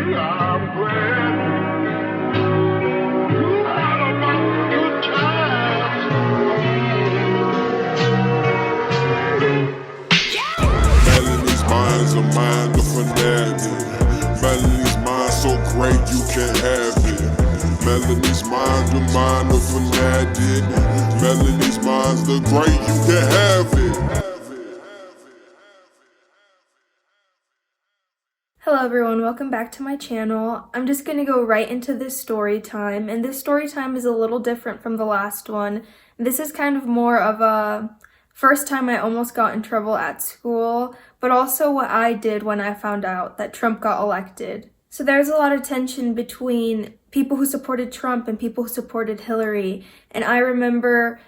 I'm glad you had a lot of good times. Melanie's mind's a mind of fanatic. Melanie's mind so great you can't have it. Melanie's mind a mind of fanatic. Melanie's mind's the great you can't have it. Hello everyone, welcome back to my channel. I'm just going to go right into this story time, and this story time is a little different from the last one. This is kind of more of a first time I almost got in trouble at school, but also what I did when I found out that Trump got elected. So there's a lot of tension between people who supported Trump and people who supported Hillary, and I remember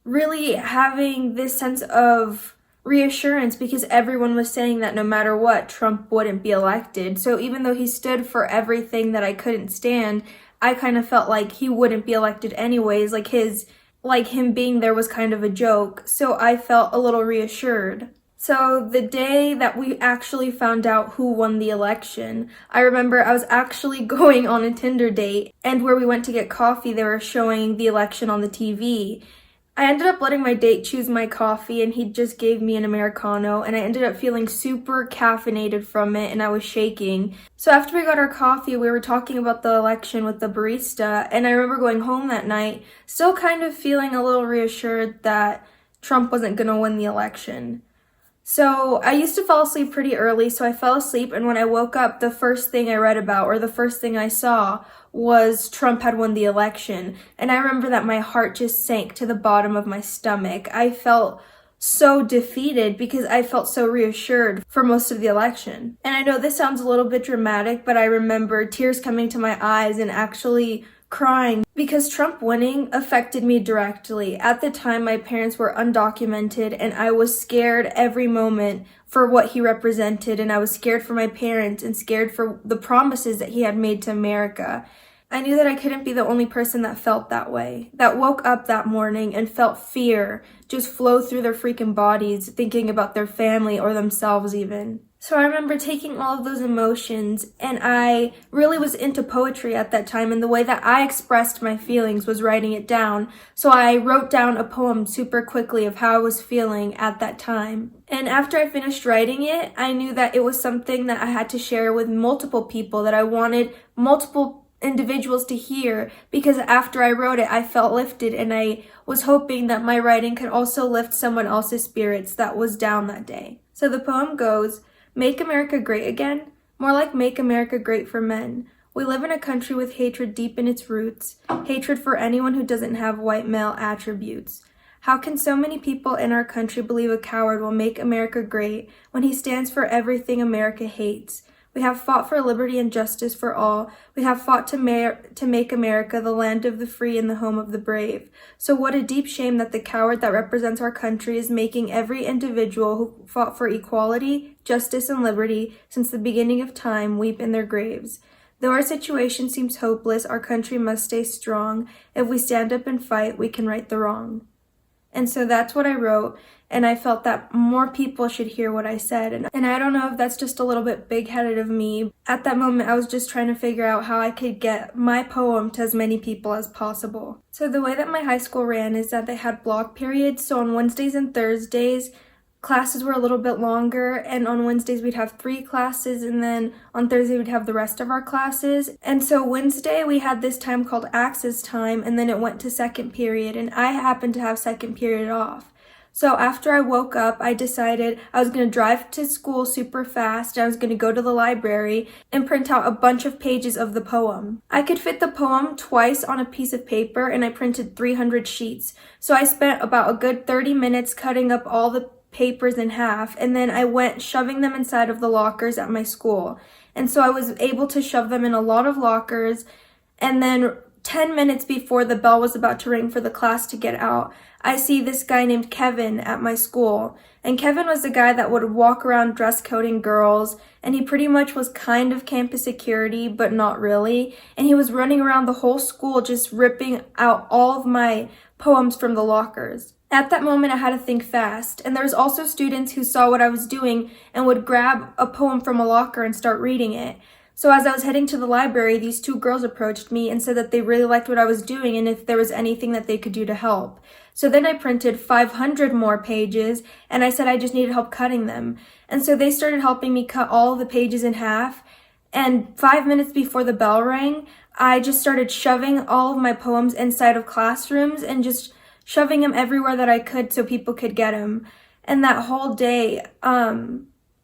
really having this sense of reassurance because everyone was saying that no matter what, Trump wouldn't be elected. So even though he stood for everything that I couldn't stand, I kind of felt like he wouldn't be elected anyways. Like him being there was kind of a joke. So I felt a little reassured. So the day that we actually found out who won the election, I remember I was actually going on a Tinder date, and where we went to get coffee, they were showing the election on the TV. I ended up letting my date choose my coffee, and he just gave me an Americano, and I ended up feeling super caffeinated from it, and I was shaking. So after we got our coffee, we were talking about the election with the barista, and I remember going home that night, still kind of feeling a little reassured that Trump wasn't going to win the election. So I used to fall asleep pretty early, so I fell asleep, and when I woke up, the first thing I read about, or the first thing I saw, was Trump had won the election. And I remember that my heart just sank to the bottom of my stomach. I felt so defeated because I felt so reassured for most of the election. And I know this sounds a little bit dramatic, but I remember tears coming to my eyes and actually crying because Trump winning affected me directly. At the time, my parents were undocumented, and I was scared every moment for what he represented, and I was scared for my parents and scared for the promises that he had made to America. I knew that I couldn't be the only person that felt that way, that woke up that morning and felt fear just flow through their freaking bodies, thinking about their family or themselves even. So I remember taking all of those emotions, and I really was into poetry at that time, and the way that I expressed my feelings was writing it down. So I wrote down a poem super quickly of how I was feeling at that time. And after I finished writing it, I knew that it was something that I had to share with multiple people, that I wanted multiple individuals to hear, because after I wrote it, I felt lifted, and I was hoping that my writing could also lift someone else's spirits that was down that day. So the poem goes, "Make America great again? More like make America great for men. We live in a country with hatred deep in its roots, hatred for anyone who doesn't have white male attributes. How can so many people in our country believe a coward will make America great when he stands for everything America hates? We have fought for liberty and justice for all. We have fought to make America the land of the free and the home of the brave. So what a deep shame that the coward that represents our country is making every individual who fought for equality, justice, and liberty since the beginning of time weep in their graves. Though our situation seems hopeless, our country must stay strong. If we stand up and fight, we can right the wrong." And so that's what I wrote, and I felt that more people should hear what I said. And I don't know if that's just a little bit big-headed of me. At that moment, I was just trying to figure out how I could get my poem to as many people as possible. So the way that my high school ran is that they had block periods. So on Wednesdays and Thursdays, classes were a little bit longer, and on Wednesdays we'd have 3 classes, and then on Thursday we'd have the rest of our classes. And so Wednesday we had this time called Access Time, and then it went to second period, and I happened to have second period off. So after I woke up, I decided I was going to drive to school super fast. I was going to go to the library and print out a bunch of pages of the poem. I could fit the poem twice on a piece of paper, and I printed 300 sheets. So I spent about a good 30 minutes cutting up all the papers in half, and then I went shoving them inside of the lockers at my school. And so I was able to shove them in a lot of lockers, and then 10 minutes before the bell was about to ring for the class to get out, I see this guy named Kevin at my school. And Kevin was the guy that would walk around dress coding girls, and he pretty much was kind of campus security, but not really. And he was running around the whole school just ripping out all of my poems from the lockers. At that moment, I had to think fast, and there was also students who saw what I was doing and would grab a poem from a locker and start reading it. So as I was heading to the library, these two girls approached me and said that they really liked what I was doing and if there was anything that they could do to help. So then I printed 500 more pages and I said I just needed help cutting them. And so they started helping me cut all of the pages in half. And 5 minutes before the bell rang, I just started shoving all of my poems inside of classrooms and just shoving them everywhere that I could so people could get them. And that whole day,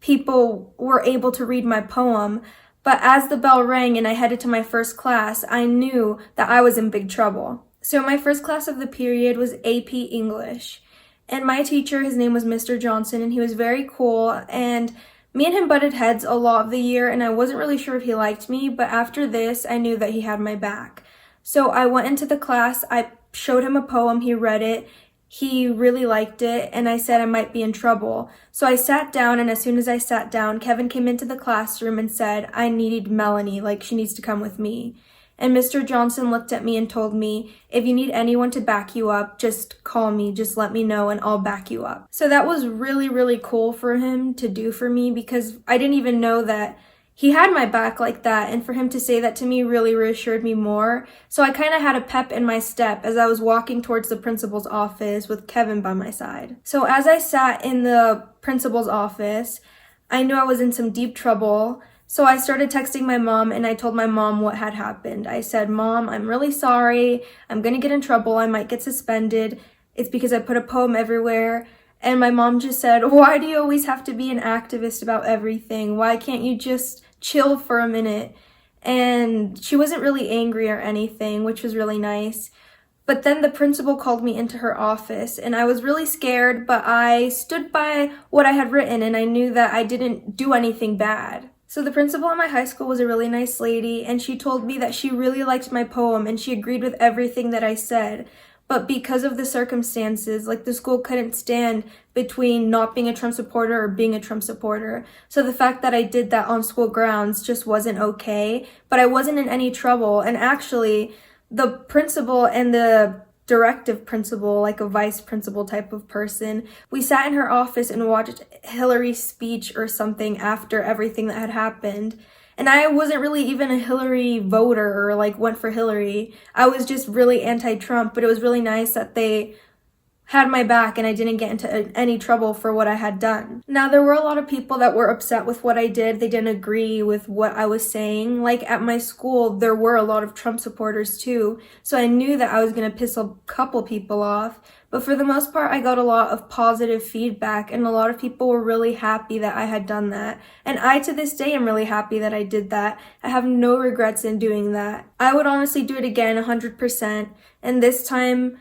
people were able to read my poem. But as the bell rang and I headed to my first class, I knew that I was in big trouble. So my first class of the period was AP English. And my teacher, his name was Mr. Johnson, and he was very cool. And me and him butted heads a lot of the year, and I wasn't really sure if he liked me, but after this, I knew that he had my back. So I went into the class, I showed him a poem, he read it, he really liked it, and I said I might be in trouble. So I sat down, and as soon as I sat down, Kevin came into the classroom and said, I need Melanie, like she needs to come with me. And Mr. Johnson looked at me and told me, if you need anyone to back you up, just call me, just let me know and I'll back you up. So that was really, really cool for him to do for me because I didn't even know that he had my back like that, and for him to say that to me really reassured me more. So I kind of had a pep in my step as I was walking towards the principal's office with Kevin by my side. So as I sat in the principal's office, I knew I was in some deep trouble. So I started texting my mom and I told my mom what had happened. I said, Mom, I'm really sorry. I'm going to get in trouble. I might get suspended. It's because I put a poem everywhere. And my mom just said, why do you always have to be an activist about everything? Why can't you just chill for a minute? And she wasn't really angry or anything, which was really nice. But then the principal called me into her office and I was really scared, but I stood by what I had written and I knew that I didn't do anything bad. So the principal at my high school was a really nice lady, and she told me that she really liked my poem and she agreed with everything that I said. But because of the circumstances, like the school couldn't stand between not being a Trump supporter or being a Trump supporter. So the fact that I did that on school grounds just wasn't okay, but I wasn't in any trouble. And actually, the principal and the directive principal, like a vice principal type of person, we sat in her office and watched Hillary's speech or something after everything that had happened. And I wasn't really even a Hillary voter or like went for Hillary. I was just really anti-Trump, but it was really nice that they had my back and I didn't get into any trouble for what I had done. Now, there were a lot of people that were upset with what I did. They didn't agree with what I was saying. Like at my school, there were a lot of Trump supporters too. So I knew that I was going to piss a couple people off. But for the most part, I got a lot of positive feedback and a lot of people were really happy that I had done that. And I, to this day, am really happy that I did that. I have no regrets in doing that. I would honestly do it again 100%. And this time,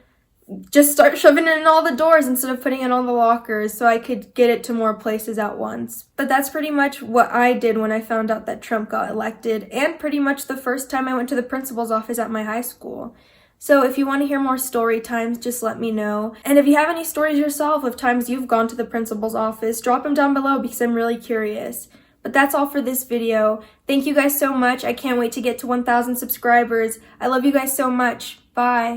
just start shoving it in all the doors instead of putting it on the lockers so I could get it to more places at once. But that's pretty much what I did when I found out that Trump got elected, and pretty much the first time I went to the principal's office at my high school. So if you want to hear more story times, just let me know. And if you have any stories yourself of times you've gone to the principal's office, drop them down below because I'm really curious. But that's all for this video. Thank you guys so much. I can't wait to get to 1,000 subscribers. I love you guys so much. Bye.